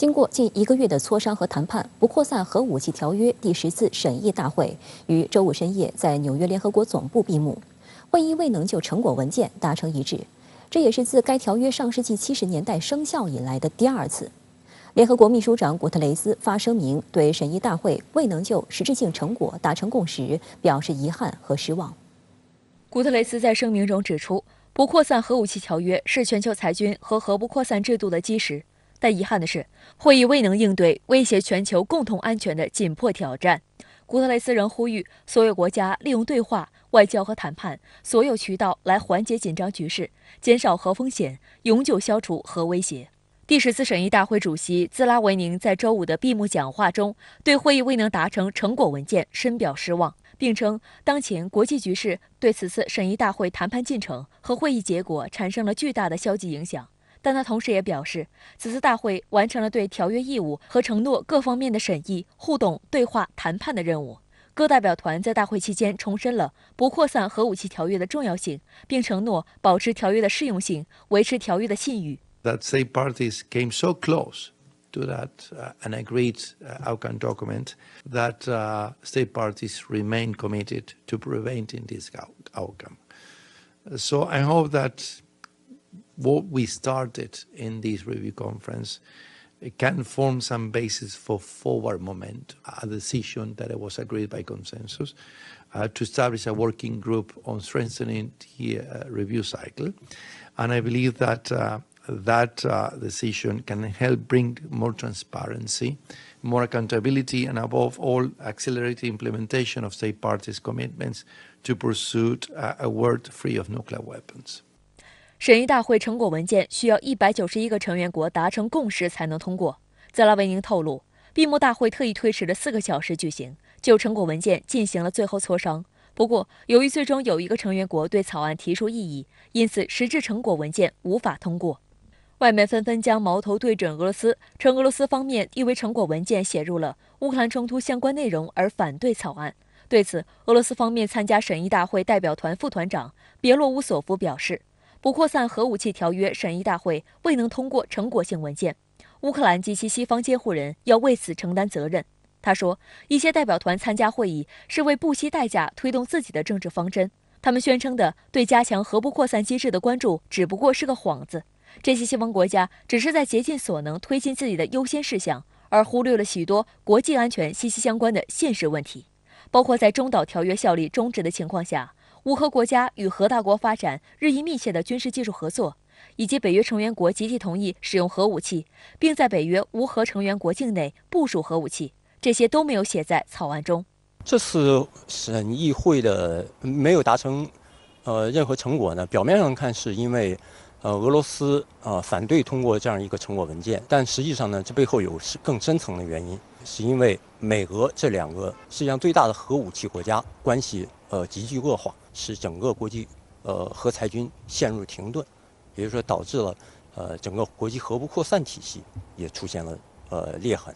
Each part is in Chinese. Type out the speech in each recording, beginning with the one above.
经过近1个月的磋商和谈判，不扩散核武器条约第10次审议大会于周五深夜在纽约联合国总部闭幕。会议未能就成果文件达成一致，这也是自该条约上世纪70年代生效以来的第2次。联合国秘书长古特雷斯发声明，对审议大会未能就实质性成果达成共识表示遗憾和失望。古特雷斯在声明中指出，不扩散核武器条约是全球裁军和核不扩散制度的基石，但遗憾的是，会议未能应对威胁全球共同安全的紧迫挑战。古特雷斯仍呼吁所有国家利用对话、外交和谈判所有渠道来缓解紧张局势，减少核风险，永久消除核威胁。第10次审议大会主席兹拉维宁在周五的闭幕讲话中，对会议未能达成成果文件深表失望，并称当前国际局势对此次审议大会谈判进程和会议结果产生了巨大的消极影响。但他同时也表示，此次大会完成了对条约义务和承诺各方面的审议、互动、对话、谈判的任务。各代表团在大会期间重申了不扩散核武器条约的重要性，并承诺保持条约的适用性，维持条约的信誉。That state parties came so close to that an agreed outcome document that state parties remain committed to preventing this outcome. So I hope that what we started in this review conference can form some basis for forward momentum, a decision that was agreed by consensus to establish a working group on strengthening the review cycle. And I believe that that decision can help bring more transparency, more accountability, and above all, accelerate the implementation of state parties' commitments to pursue a world free of nuclear weapons. 审议大会成果文件需要191个成员国达成共识才能通过。泽拉维宁透露，闭幕大会特意推迟了4个小时举行，就成果文件进行了最后磋商。不过，由于最终有1个成员国对草案提出异议，因此实质成果文件无法通过。外媒纷纷将矛头对准俄罗斯，称俄罗斯方面因为成果文件写入了乌克兰冲突相关内容而反对草案。对此，俄罗斯方面参加审议大会代表团副团长别洛乌索夫表示，不扩散核武器条约审议大会未能通过成果性文件，乌克兰及其西方监护人要为此承担责任。他说，一些代表团参加会议是为不惜代价推动自己的政治方针，他们宣称的对加强核不扩散机制的关注只不过是个幌子。这些西方国家只是在竭尽所能推进自己的优先事项，而忽略了许多国际安全息息相关的现实问题，包括在中导条约效力终止的情况下，无核国家与核大国发展日益密切的军事技术合作，以及北约成员国集体同意使用核武器，并在北约无核成员国境内部署核武器，这些都没有写在草案中。这次审议会的没有达成任何成果呢，表面上看是因为俄罗斯反对通过这样一个成果文件，但实际上呢，这背后有更深层的原因，是因为美俄这2个世界上最大的核武器国家关系急剧恶化，使整个国际核裁军陷入停顿，也就是说导致了整个国际核不扩散体系也出现了裂痕。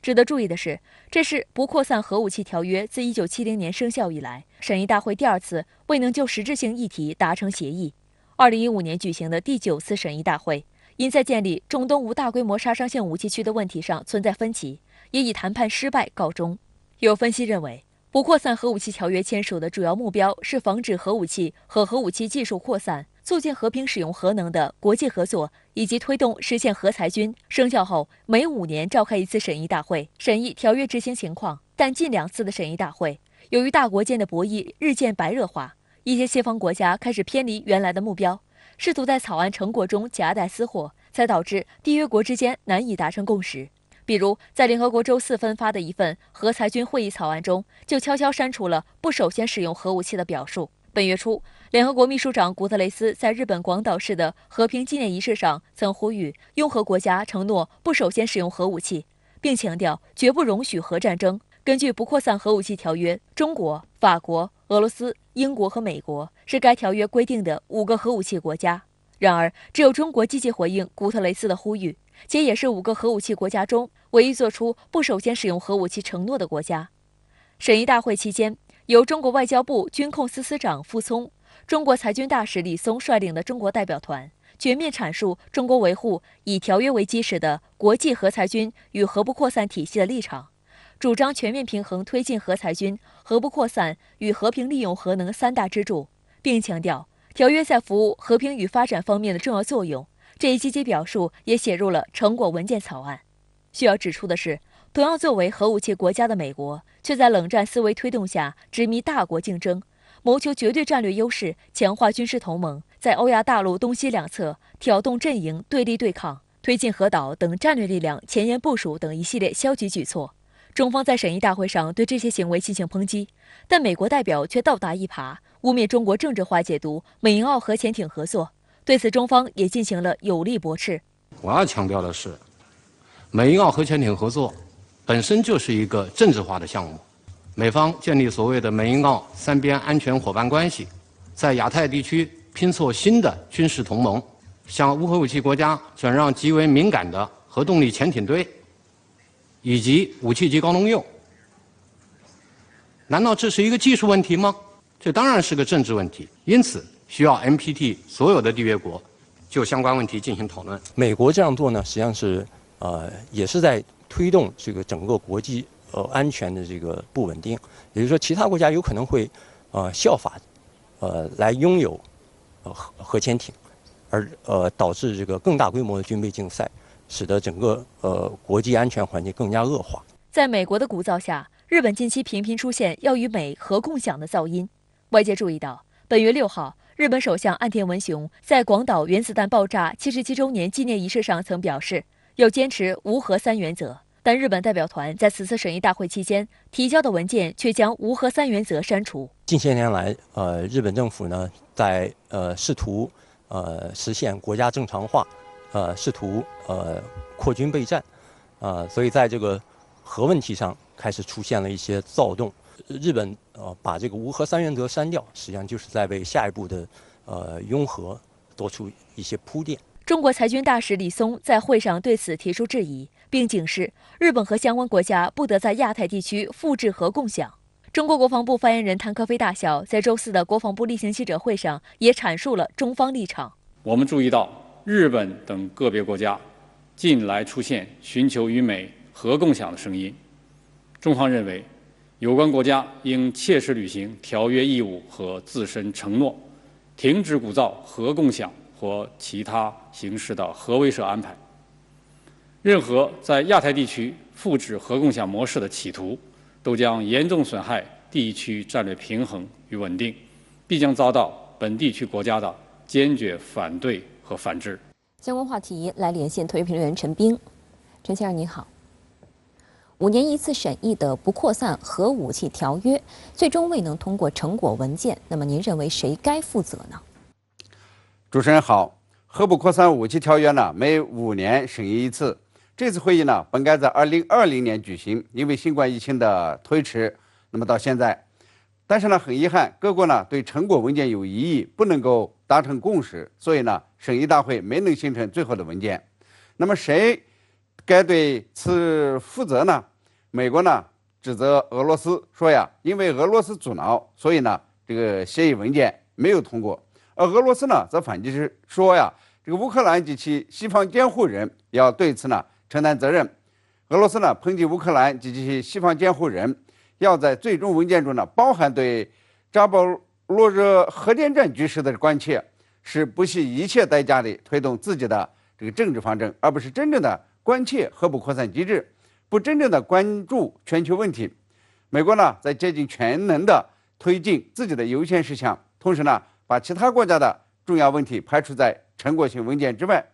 值得注意的是，这是不扩散核武器条约自1970年生效以来，审议大会第2次未能就实质性议题达成协议。2015年举行的第9次审议大会，因在建立中东无大规模杀伤性武器区的问题上存在分歧，也以谈判失败告终。有分析认为，不扩散核武器条约签署的主要目标是防止核武器和核武器技术扩散，促进和平使用核能的国际合作，以及推动实现核裁军。生效后，每5年召开1次审议大会，审议条约执行情况。但近2次的审议大会，由于大国间的博弈日渐白热化，一些西方国家开始偏离原来的目标，试图在草案成果中夹带私货，才导致缔约国之间难以达成共识。比如，在联合国周4分发的一份核裁军会议草案中，就悄悄删除了不首先使用核武器的表述。本月初，联合国秘书长古特雷斯在日本广岛市的和平纪念仪式上曾呼吁拥核国家承诺不首先使用核武器，并强调绝不容许核战争。根据不扩散核武器条约，中国、法国、俄罗斯、英国和美国是该条约规定的5个核武器国家。然而，只有中国积极回应古特雷斯的呼吁，且也是5个核武器国家中唯一做出不首先使用核武器承诺的国家。审议大会期间，由中国外交部军控司司长傅聪、中国裁军大使李松率领的中国代表团全面阐述中国维护以条约为基石的国际核裁军与核不扩散体系的立场，主张全面平衡推进核裁军、核不扩散与和平利用核能三大支柱，并强调条约在服务和平与发展方面的重要作用。这一积极表述也写入了成果文件草案。需要指出的是，同样作为核武器国家的美国，却在冷战思维推动下执迷大国竞争，谋求绝对战略优势，强化军事同盟，在欧亚大陆东西两侧挑动阵营对立对抗，推进核岛等战略力量前沿部署等一系列消极举措。中方在审议大会上对这些行为进行抨击，但美国代表却倒打一耙，污蔑中国政治化解读美英澳核潜艇合作。对此，中方也进行了有力驳斥。我要强调的是，美英澳核潜艇合作本身就是一个政治化的项目。美方建立所谓的美英澳三边安全伙伴关系，在亚太地区拼凑新的军事同盟，向无核武器国家转让极为敏感的核动力潜艇队以及武器级高能铀。难道这是一个技术问题吗？这当然是个政治问题。因此，需要 NPT 所有的缔约国就相关问题进行讨论。美国这样做呢，实际上是也是在推动这个整个国际安全的这个不稳定。也就是说，其他国家有可能会效法来拥有核潜艇，而导致这个更大规模的军备竞赛，使得整个国际安全环境更加恶化。在美国的鼓噪下，日本近期频频出现要与美核共享的噪音。外界注意到，本月6号，日本首相岸田文雄在广岛原子弹爆炸77周年纪念仪式上曾表示，要坚持无核三原则。但日本代表团在此次审议大会期间提交的文件却将无核三原则删除。近些年来，日本政府呢在试图实现国家正常化，试图扩军备战，所以在这个核问题上开始出现了一些躁动。日本把这个无核三原则删掉，实际上就是在为下一步的拥核做出一些铺垫。中国裁军大使李松在会上对此提出质疑，并警示日本和相关国家不得在亚太地区复制核共享。中国国防部发言人谭克飞大校在周四的国防部例行记者会上也阐述了中方立场。我们注意到，日本等个别国家近来出现寻求与美核共享的声音。中方认为，有关国家应切实履行条约义务和自身承诺，停止鼓噪核共享或其他形式的核威慑安排。任何在亚太地区复制核共享模式的企图，都将严重损害地区战略平衡与稳定，必将遭到本地区国家的坚决反对和反制。相关话题来连线特约评论员陈斌。陈先生您好。5年一次审议的不扩散核武器条约最终未能通过成果文件，那么您认为谁该负责呢？主持人好，核不扩散武器条约呢，每5年审议一次。这次会议呢，本该在2020年举行，因为新冠疫情的推迟，那么到现在，但是呢，很遗憾，各国呢对成果文件有异议，不能够达成共识，所以呢，审议大会没能形成最后的文件。那么谁该对此负责呢？美国呢指责俄罗斯说呀，因为俄罗斯阻挠，所以呢这个协议文件没有通过。而俄罗斯呢则反击是说呀，这个乌克兰及其西方监护人要对此呢承担责任。俄罗斯呢抨击乌克兰及其西方监护人要在最终文件中呢包含对扎波罗热核电站局势的关切，是不惜一切代价地推动自己的这个政治方针，而不是真正的关切核不扩散机制，不真正的关注全球问题。美国呢在竭尽全能的推进自己的优先事项，同时呢把其他国家的重要问题排除在成果性文件之外。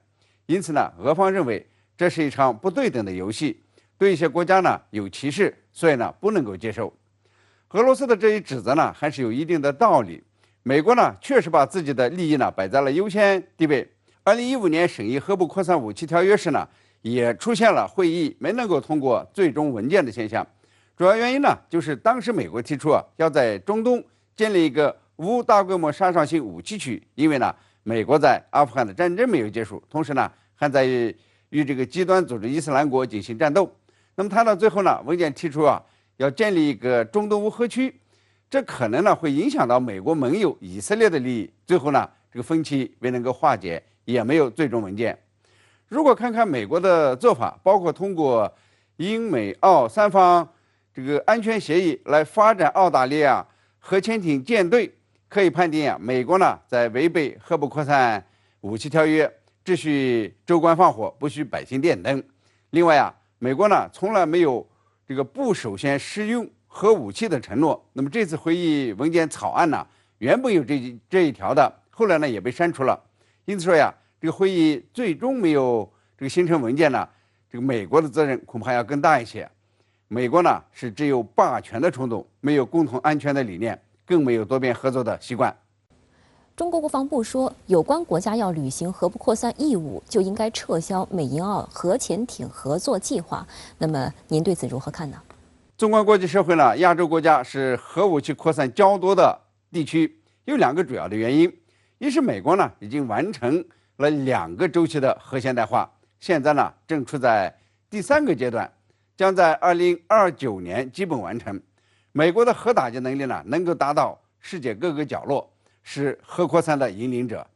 因此呢，俄方认为这是一场不对等的游戏，对一些国家呢有歧视，所以呢不能够接受。俄罗斯的这一指责呢还是有一定的道理。美国呢确实把自己的利益呢摆在了优先地位。2015年审议核不扩散武器条约时呢，也出现了会议没能够通过最终文件的现象。主要原因呢，就是当时美国提出要在中东建立一个无大规模杀伤性武器区，因为呢，美国在阿富汗的战争没有结束，同时呢，还在与这个极端组织伊斯兰国进行战斗。那么谈到最后呢，文件提出要建立一个中东无核区，这可能呢会影响到美国盟友以色列的利益。最后呢，这个分歧未能够化解，也没有最终文件。如果看看美国的做法，包括通过英美澳三方这个安全协议来发展澳大利亚核潜艇舰队，可以判定美国呢在违背核不扩散武器条约，只许州官放火，不许百姓点灯。另外美国呢从来没有这个不首先使用核武器的承诺。那么这次会议文件草案呢，原本有这一条的，后来呢也被删除了。因此说这个会议最终没有这个形成文件呢，这个美国的责任恐怕要更大一些。美国呢是只有霸权的冲动，没有共同安全的理念，更没有多边合作的习惯。中国国防部说，有关国家要履行核不扩散义务，就应该撤销美英澳核潜艇合作计划。那么您对此如何看呢？纵观国际社会呢，亚洲国家是核武器扩散较多的地区，有2个主要的原因。一是美国呢已经完成了2个周期的核现代化，现在呢正处在第3个阶段，将在2029年基本完成。美国的核打击能力呢能够达到世界各个角落，是核扩散的引领者。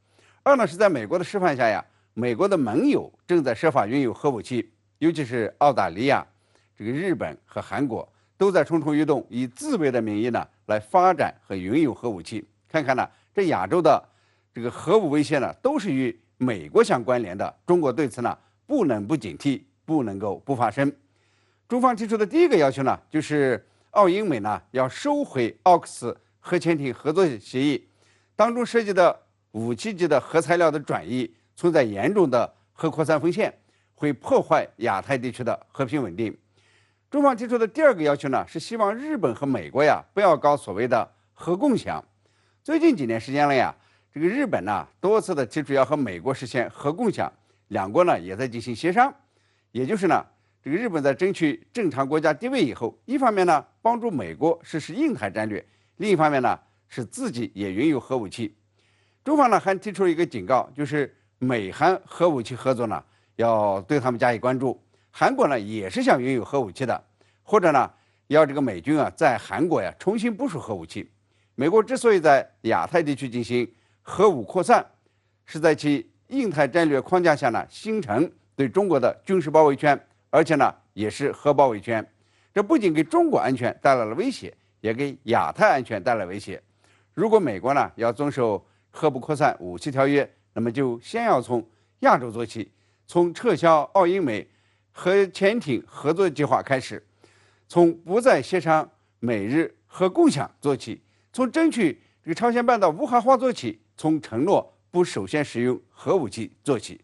2呢是在美国的示范下美国的盟友正在设法拥有核武器，尤其是澳大利亚、这个日本和韩国都在蠢蠢欲动，以自卫的名义呢来发展和拥有核武器。看看呢，这亚洲的这个核武威胁呢，都是与美国相关联的。中国对此呢，不能不警惕，不能够不发声。中方提出的第一个要求呢，就是澳英美呢要收回奥克斯核潜艇合作协议，当中涉及的武器级的核材料的转移存在严重的核扩散风险，会破坏亚太地区的和平稳定。中方提出的第2个要求呢，是希望日本和美国不要搞所谓的核共享。最近几年时间了这个日本呢多次的提出要和美国实现核共享，2国呢也在进行协商。也就是呢，这个日本在争取正常国家地位以后，一方面呢帮助美国实施印太战略，另一方面呢是自己也拥有核武器。中方呢还提出了一个警告，就是美韩核武器合作呢要对他们加以关注。韩国呢也是想拥有核武器的，或者呢要这个美军在韩国重新部署核武器。美国之所以在亚太地区进行核武扩散，是在其印太战略框架下呢形成对中国的军事包围圈，而且呢也是核包围圈。这不仅给中国安全带来了威胁，也给亚太安全带来威胁。如果美国呢要遵守核不扩散武器条约，那么就先要从亚洲做起，从撤销澳英美核潜艇合作计划开始，从不再协商美日核共享做起，从争取这个朝鲜半岛无核化做起，从承诺不首先使用核武器做起。